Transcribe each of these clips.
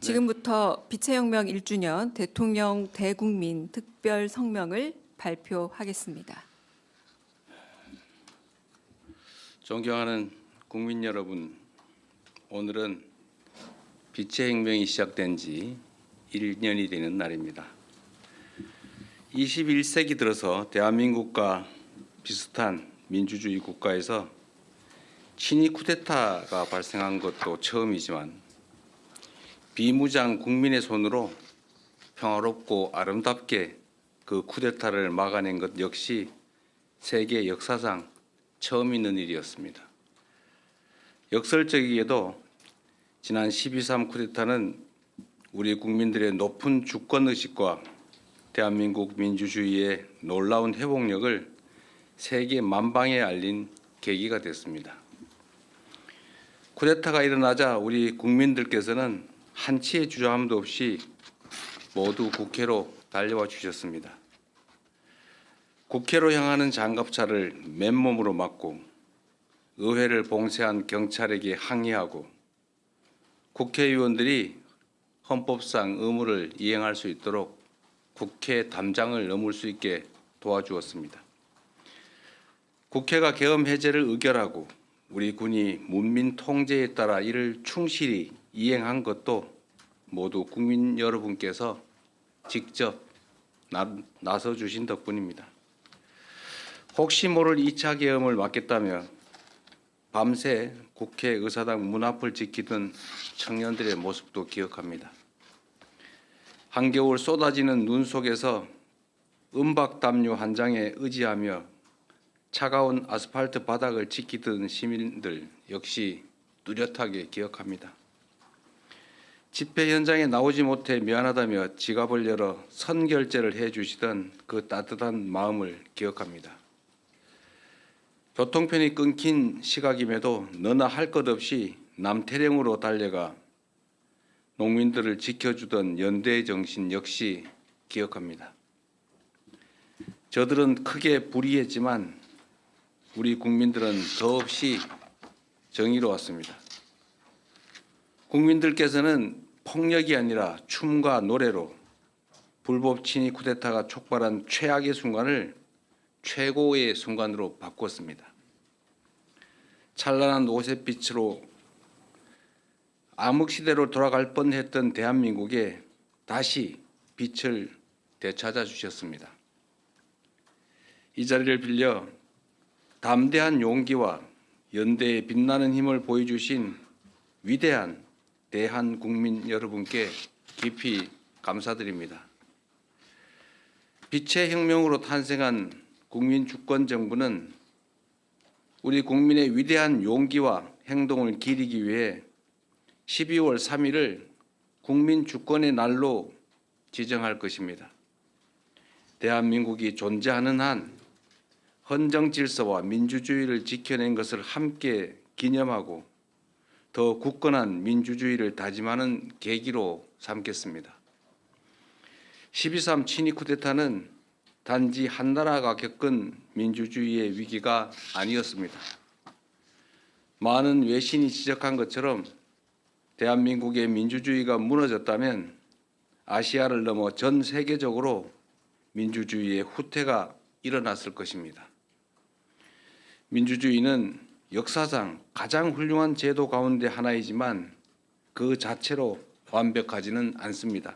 지금부터 빛의 혁명 1주년 대통령 대국민 특별 성명을 발표하겠습니다. 존경하는 국민 여러분, 오늘은 빛의 혁명이 시작된 지 1년이 되는 날입니다. 21세기 들어서 대한민국과 비슷한 민주주의 국가에서 친위 쿠데타가 발생한 것도 처음이지만 비무장 국민의 손으로 평화롭고 아름답게 그 쿠데타를 막아낸 것 역시 세계 역사상 처음 있는 일이었습니다. 역설적이게도 지난 12.3 쿠데타는 우리 국민들의 높은 주권의식과 대한민국 민주주의의 놀라운 회복력을 세계 만방에 알린 계기가 됐습니다. 쿠데타가 일어나자 우리 국민들께서는 한치의 주저함도 없이 모두 국회로 달려와 주셨습니다. 국회로 향하는 장갑차를 맨몸으로 막고 의회를 봉쇄한 경찰에게 항의하고 국회의원들이 헌법상 의무를 이행할 수 있도록 국회 담장을 넘을 수 있게 도와주었습니다. 국회가 계엄 해제를 의결하고 우리 군이 문민 통제에 따라 이를 충실히 이행한 것도 모두 국민 여러분께서 직접 나서 주신 덕분입니다. 혹시 모를 2차 계엄을 막겠다며 밤새 국회 의사당 문 앞을 지키던 청년들의 모습도 기억합니다. 한겨울 쏟아지는 눈 속에서 은박담요 한 장에 의지하며 차가운 아스팔트 바닥을 지키던 시민들 역시 뚜렷하게 기억합니다. 집회 현장에 나오지 못해 미안하다며 지갑을 열어 선결제를 해주시던 그 따뜻한 마음을 기억합니다. 교통편이 끊긴 시각임에도 너나 할 것 없이 남태령으로 달려가 농민들을 지켜주던 연대의 정신 역시 기억합니다. 저들은 크게 불의했지만 우리 국민들은 더없이 정의로웠습니다. 국민들께서는 폭력이 아니라 춤과 노래로 불법 친위 쿠데타가 촉발한 최악의 순간을 최고의 순간으로 바꿨습니다. 찬란한 노새빛으로 암흑시대로 돌아갈 뻔했던 대한민국에 다시 빛을 되찾아 주셨습니다. 이 자리를 빌려 담대한 용기와 연대의 빛나는 힘을 보여주신 위대한 대한국민 여러분께 깊이 감사드립니다. 빛의 혁명으로 탄생한 국민주권정부는 우리 국민의 위대한 용기와 행동을 기리기 위해 12월 3일을 국민주권의 날로 지정할 것입니다. 대한민국이 존재하는 한 헌정질서와 민주주의를 지켜낸 것을 함께 기념하고 더 굳건한 민주주의를 다짐하는 계기로 삼겠습니다. 12.3 친위 쿠데타는 단지 한 나라가 겪은 민주주의의 위기가 아니었습니다. 많은 외신이 지적한 것처럼 대한민국의 민주주의가 무너졌다면 아시아를 넘어 전 세계적으로 민주주의의 후퇴가 일어났을 것입니다. 민주주의는 역사상 가장 훌륭한 제도 가운데 하나이지만 그 자체로 완벽하지는 않습니다.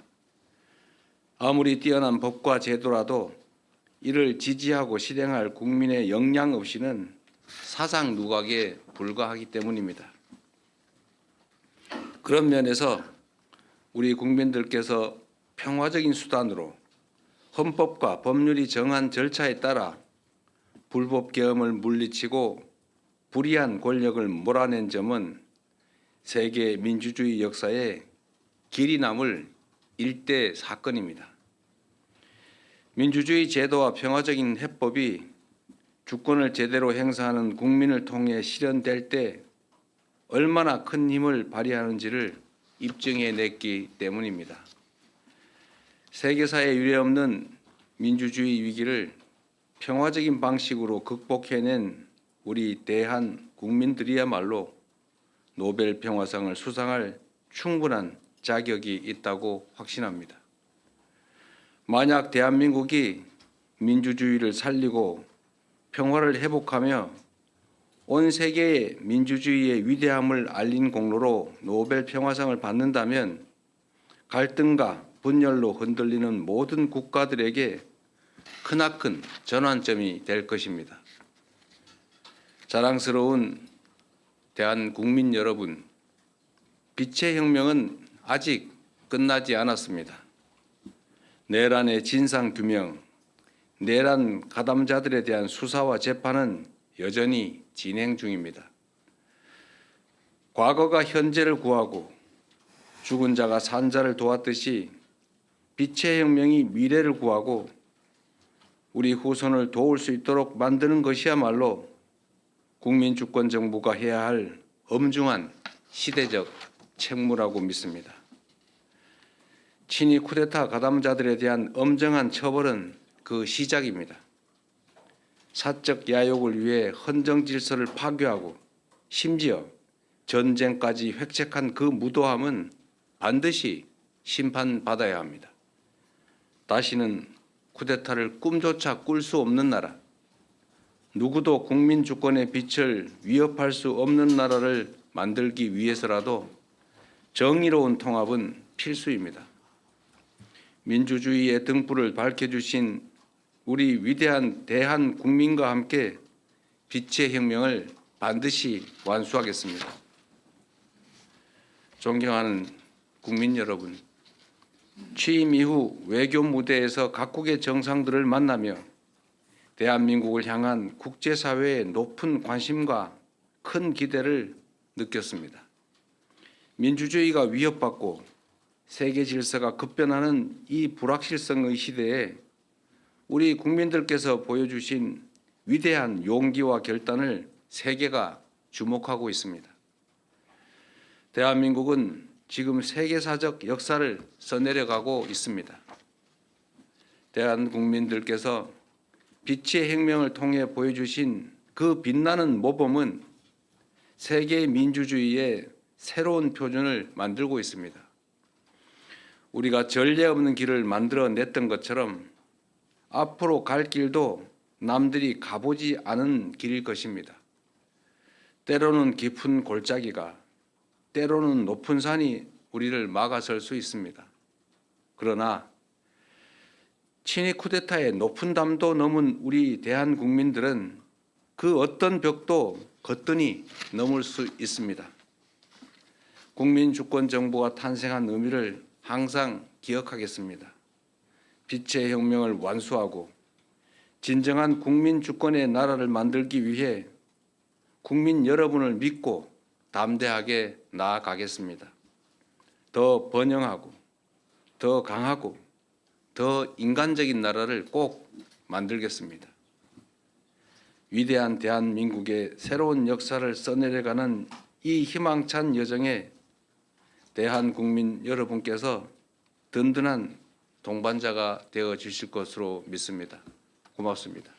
아무리 뛰어난 법과 제도라도 이를 지지하고 실행할 국민의 역량 없이는 사상 누각에 불과하기 때문입니다. 그런 면에서 우리 국민들께서 평화적인 수단으로 헌법과 법률이 정한 절차에 따라 불법 계엄을 물리치고 불의한 권력을 몰아낸 점은 세계 민주주의 역사에 길이 남을 일대 사건입니다. 민주주의 제도와 평화적인 해법이 주권을 제대로 행사하는 국민을 통해 실현될 때 얼마나 큰 힘을 발휘하는지를 입증해냈기 때문입니다. 세계사에 유례없는 민주주의 위기를 평화적인 방식으로 극복해낸 우리 대한 국민들이야말로 노벨 평화상을 수상할 충분한 자격이 있다고 확신합니다. 만약 대한민국이 민주주의를 살리고 평화를 회복하며 온 세계에 민주주의의 위대함을 알린 공로로 노벨 평화상을 받는다면 갈등과 분열로 흔들리는 모든 국가들에게 크나큰 전환점이 될 것입니다. 자랑스러운 대한국민 여러분, 빛의 혁명은 아직 끝나지 않았습니다. 내란의 진상규명, 내란 가담자들에 대한 수사와 재판은 여전히 진행 중입니다. 과거가 현재를 구하고 죽은 자가 산 자를 도왔듯이 빛의 혁명이 미래를 구하고 우리 후손을 도울 수 있도록 만드는 것이야말로 국민주권정부가 해야 할 엄중한 시대적 책무라고 믿습니다. 친위 쿠데타 가담자들에 대한 엄정한 처벌은 그 시작입니다. 사적 야욕을 위해 헌정 질서를 파괴하고 심지어 전쟁까지 획책한 그 무도함은 반드시 심판받아야 합니다. 다시는 쿠데타를 꿈조차 꿀 수 없는 나라, 누구도 국민 주권의 빛을 위협할 수 없는 나라를 만들기 위해서라도 정의로운 통합은 필수입니다. 민주주의의 등불을 밝혀주신 우리 위대한 대한 국민과 함께 빛의 혁명을 반드시 완수하겠습니다. 존경하는 국민 여러분, 취임 이후 외교 무대에서 각국의 정상들을 만나며 대한민국을 향한 국제사회의 높은 관심과 큰 기대를 느꼈습니다. 민주주의가 위협받고 세계 질서가 급변하는 이 불확실성의 시대에 우리 국민들께서 보여주신 위대한 용기와 결단을 세계가 주목하고 있습니다. 대한민국은 지금 세계사적 역사를 써내려가고 있습니다. 대한 국민들께서 빛의 혁명을 통해 보여주신 그 빛나는 모범은 세계 민주주의의 새로운 표준을 만들고 있습니다. 우리가 전례 없는 길을 만들어냈던 것처럼 앞으로 갈 길도 남들이 가보지 않은 길일 것입니다. 때로는 깊은 골짜기가, 때로는 높은 산이 우리를 막아설 수 있습니다. 그러나 친위 쿠데타의 높은 담도 넘은 우리 대한국민들은 그 어떤 벽도 거뜬히 넘을 수 있습니다. 국민주권정부가 탄생한 의미를 항상 기억하겠습니다. 빛의 혁명을 완수하고 진정한 국민주권의 나라를 만들기 위해 국민 여러분을 믿고 담대하게 나아가겠습니다. 더 번영하고 더 강하고 더 인간적인 나라를 꼭 만들겠습니다. 위대한 대한민국의 새로운 역사를 써내려가는 이 희망찬 여정에 대한국민 여러분께서 든든한 동반자가 되어 주실 것으로 믿습니다. 고맙습니다.